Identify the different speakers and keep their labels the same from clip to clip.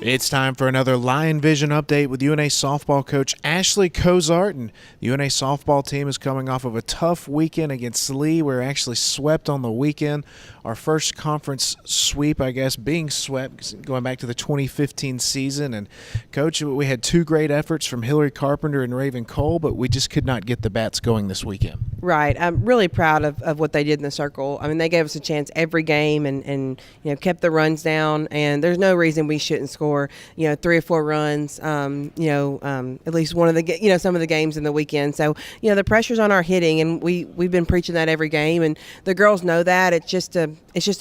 Speaker 1: It's time for another Lion Vision update with UNA softball coach Ashley Cozart. And the UNA softball team is coming off of a tough weekend against Lee. We were actually swept on the weekend. Our first conference sweep, I guess, being swept going back to the 2015 season. And, Coach, we had two great efforts from Hillary Carpenter and Raven Cole, but we just could not get the bats going this weekend.
Speaker 2: Right. I'm really proud of what they did in the circle. I mean, they gave us a chance every game and kept the runs down. And there's no reason we shouldn't score 3 or 4 runs, at least one of the, some of the games in the weekend. So, the pressure's on our hitting, and we've been preaching that every game, and the girls know that. It's just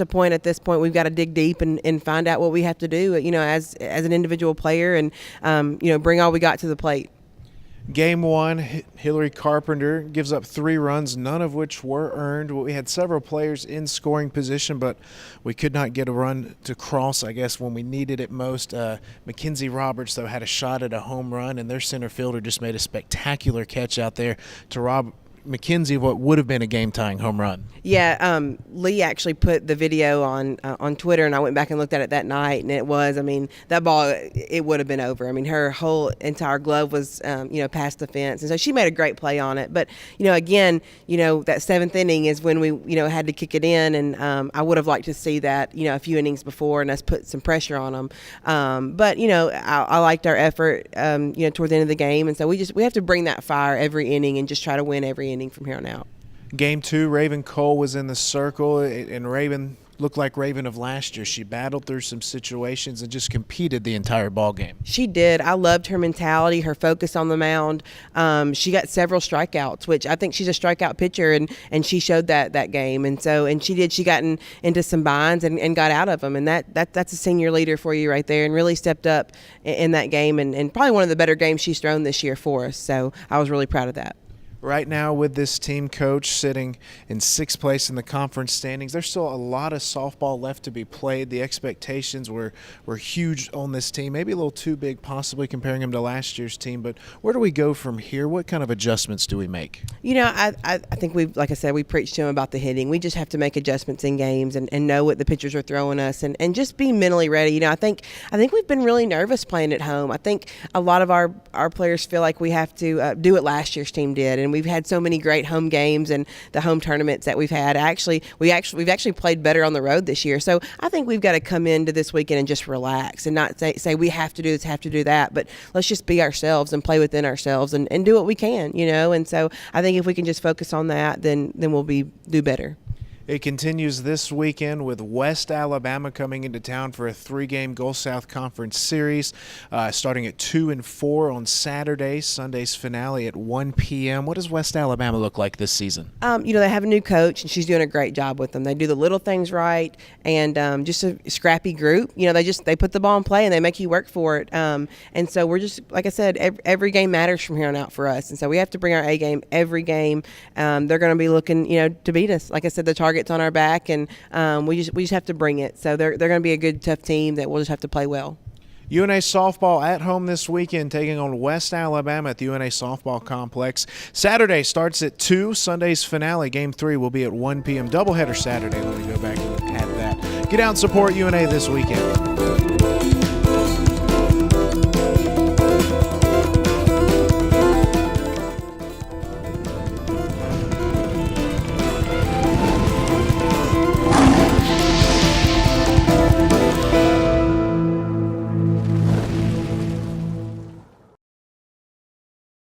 Speaker 2: a point at this point. We've got to dig deep and find out what we have to do, as an individual player, and, bring all we got to the plate.
Speaker 1: Game 1, Hillary Carpenter gives up 3 runs, none of which were earned. We had several players in scoring position, but we could not get a run to cross, I guess, when we needed it most. Mackenzie Roberts, though, had a shot at a home run, and their center fielder just made a spectacular catch out there to rob Mackenzie what would have been a game-tying home run.
Speaker 2: Yeah, Lee actually put the video on Twitter, and I went back and looked at it that night, and that ball, it would have been over. I mean, her whole entire glove was, past the fence, and so she made a great play on it. But, again, that 7th inning is when we, had to kick it in, and I would have liked to see that, a few innings before, and us put some pressure on them. But, I liked our effort, toward the end of the game, and so we have to bring that fire every inning and just try to win every inning from here on out.
Speaker 1: Game 2, Raven Cole was in the circle, and Raven looked like Raven of last year. She battled through some situations and just competed the entire ball game.
Speaker 2: She did. I loved her mentality, her focus on the mound. She got several strikeouts, which I think she's a strikeout pitcher, and she showed that game. And she got into some binds and got out of them. And that's a senior leader for you right there, and really stepped up in that game, and probably one of the better games she's thrown this year for us. So I was really proud of that.
Speaker 1: Right now, with this team, Coach, sitting in 6th place in the conference standings, there's still a lot of softball left to be played. The expectations were huge on this team, maybe a little too big, possibly comparing them to last year's team. But where do we go from here? What kind of adjustments do we make?
Speaker 2: I think like I said, we preached to them about the hitting. We just have to make adjustments in games and know what the pitchers are throwing us, and just be mentally ready. I think we've been really nervous playing at home. I think a lot of our players feel like we have to do what last year's team did, and we've had so many great home games and the home tournaments that we've had. We've actually played better on the road this year. So I think we've got to come into this weekend and just relax and not say we have to do this, have to do that, but let's just be ourselves and play within ourselves and do what we can, And so I think if we can just focus on that, then we'll do better.
Speaker 1: It continues this weekend with West Alabama coming into town for a 3-game Gulf South Conference series, starting at 2 and 4 on Saturday. Sunday's finale at 1 p.m. What does West Alabama look like this season?
Speaker 2: They have a new coach, and she's doing a great job with them. They do the little things right, and just a scrappy group. They put the ball in play, and they make you work for it. And so we're just, like I said, every game matters from here on out for us. And so we have to bring our A game every game. They're going to be looking, to beat us. Like I said, the target's on our back, and we just have to bring it. So they're going to be a good, tough team that we'll just have to play well.
Speaker 1: UNA softball at home this weekend, taking on West Alabama at the UNA softball complex. Saturday starts at 2. Sunday's finale, Game 3, will be at 1 p.m. Doubleheader Saturday. Let me go back and add that. Get out and support UNA this weekend.